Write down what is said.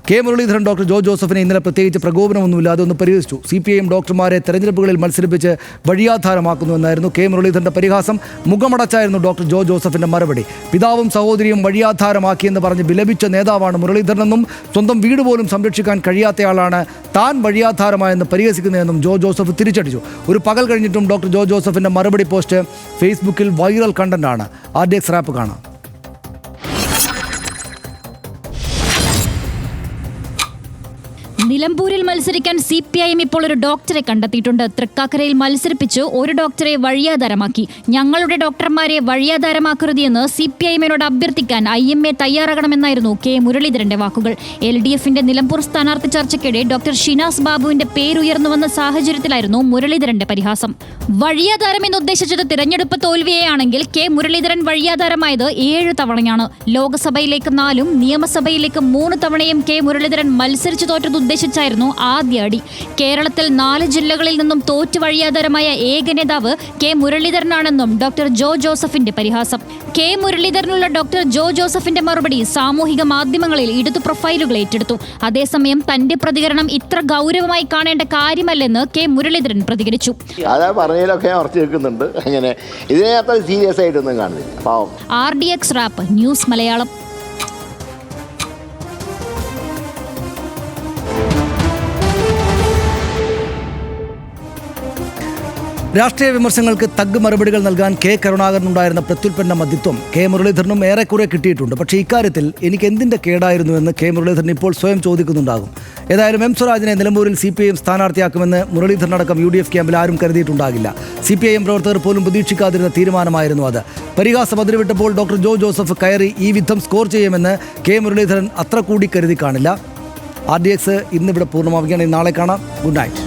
K Muraleedharan doctor ജോ ജോസഫിനെ ഇന്നലെ പ്രത്യേകിച്ച് പ്രകോപനമൊന്നുമില്ലാതെ ഒന്ന് പരിഹസിച്ചു. CPIM ഡോക്ടർമാരെ തെരഞ്ഞെടുപ്പുകളിൽ മത്സരിപ്പിച്ച് വഴിയാധാരമാക്കുന്നുവെന്നായിരുന്നു കെ മുരളീധരന്റെ പരിഹാസം. മുഖമടച്ചായിരുന്നു ഡോക്ടർ ജോ ജോസഫിന്റെ മറുപടി. പിതാവും സഹോദരിയും വഴിയാധാരമാക്കിയെന്ന് പറഞ്ഞ് വിലപിച്ച നേതാവാണ് മുരളീധരനെന്നും സ്വന്തം വീട് പോലും സംരക്ഷിക്കാൻ കഴിയാത്തയാളാണ് താൻ വഴിയാധാരമായെന്ന് പരിഹസിക്കുന്നതെന്നും ജോ ജോസഫ് തിരിച്ചടിച്ചു. ഒരു പകൽ കഴിഞ്ഞിട്ടും ഡോക്ടർ ജോ ജോസഫിന്റെ മറുപടി പോസ്റ്റ് ഫേസ്ബുക്കിൽ വൈറൽ കണ്ടന്റാണ്. RDX റാപ്പ് കാണാം. നിലമ്പൂരിൽ മത്സരിക്കാൻ CPIM ഇപ്പോൾ ഒരു ഡോക്ടറെ കണ്ടെത്തിയിട്ടുണ്ട്. തൃക്കാക്കരയിൽ മത്സരിപ്പിച്ച് ഒരു ഡോക്ടറെ വഴിയാധാരമാക്കി. ഞങ്ങളുടെ ഡോക്ടർമാരെ വഴിയാധാരമാക്കരുതെന്ന് CPIMനോട് അഭ്യർത്ഥിക്കാൻ IMA തയ്യാറാകണമെന്നായിരുന്നു കെ മുരളീധരന്റെ വാക്കുകൾ. LDFന്റെ നിലമ്പൂർ സ്ഥാനാർത്ഥി ചർച്ചയ്ക്കിടെ ഡോക്ടർ ഷിനാസ് ബാബുവിന്റെ പേരുയർന്നു വന്ന സാഹചര്യത്തിലായിരുന്നു മുരളീധരന്റെ പരിഹാസം. വഴിയാധാരം എന്ന് ഉദ്ദേശിച്ചത് തിരഞ്ഞെടുപ്പ് തോൽവിയെയാണെങ്കിൽ കെ മുരളീധരൻ വഴിയാധാരമായത് 7 തവണയാണ്. ലോക്സഭയിലേക്ക് 4ഉം നിയമസഭയിലേക്ക് 3 തവണയും കെ മുരളീധരൻ മത്സരിച്ചു തോറ്റത് ഉദ്ദേശിച്ചായിരുന്നു ആദ്യ അടി. കേരളത്തിൽ 4 ജില്ലകളിൽ നിന്നും തോറ്റു വഴിയാധാരമായ ഏക നേതാവ് കെ മുരളീധരനാണെന്നും ഡോക്ടർ ജോ ജോസഫിന്റെ പരിഹാസം. കെ മുരളീധരനുള്ള ഡോക്ടർ ജോ ജോസഫിന്റെ മറുപടി സാമൂഹിക മാധ്യമങ്ങളിൽ ഇടതു പ്രൊഫൈലുകൾ ഏറ്റെടുത്തു. അതേസമയം തന്റെ പ്രതികരണം ഇത്ര ഗൗരവമായി കാണേണ്ട കാര്യമല്ലെന്ന് കെ മുരളീധരൻ പ്രതികരിച്ചു. RDX rap news Malayalam. രാഷ്ട്രീയ വിമർശനങ്ങൾക്ക് തഗ് മറുപടികൾ നൽകാൻ കെ കരുണാകരനുണ്ടായിരുന്ന പ്രത്യുൽപ്പന്ന മധ്യത്വം കെ മുരളീധരനും ഏറെക്കുറെ കിട്ടിയിട്ടുണ്ട്. പക്ഷേ ഇക്കാര്യത്തിൽ എനിക്ക് എന്തിൻ്റെ കേടായിരുന്നുവെന്ന് കെ മുരളീധരൻ ഇപ്പോൾ സ്വയം ചോദിക്കുന്നുണ്ടാകും. ഏതായാലും M സ്വരാജിനെ നിലമ്പൂരിൽ CPIM സ്ഥാനാർത്ഥിയാക്കുമെന്ന് മുരളീധരനടക്കം UDF ക്യാമ്പിൽ ആരും കരുതിയിട്ടുണ്ടാകില്ല. CPIM പ്രവർത്തകർ പോലും പ്രതീക്ഷിക്കാതിരുന്ന തീരുമാനമായിരുന്നു അത്. പരിഹാസം അതിരുവിട്ടപ്പോൾ ഡോക്ടർ ജോ ജോസഫ് കയറി ഈ വിധം സ്കോർ ചെയ്യുമെന്ന് കെ മുരളീധരൻ അത്ര കൂടി കരുതി കാണില്ല. RDX ഇന്നിവിടെ പൂർണ്ണമാവുകയാണ്. നാളെ കാണാം. Good night.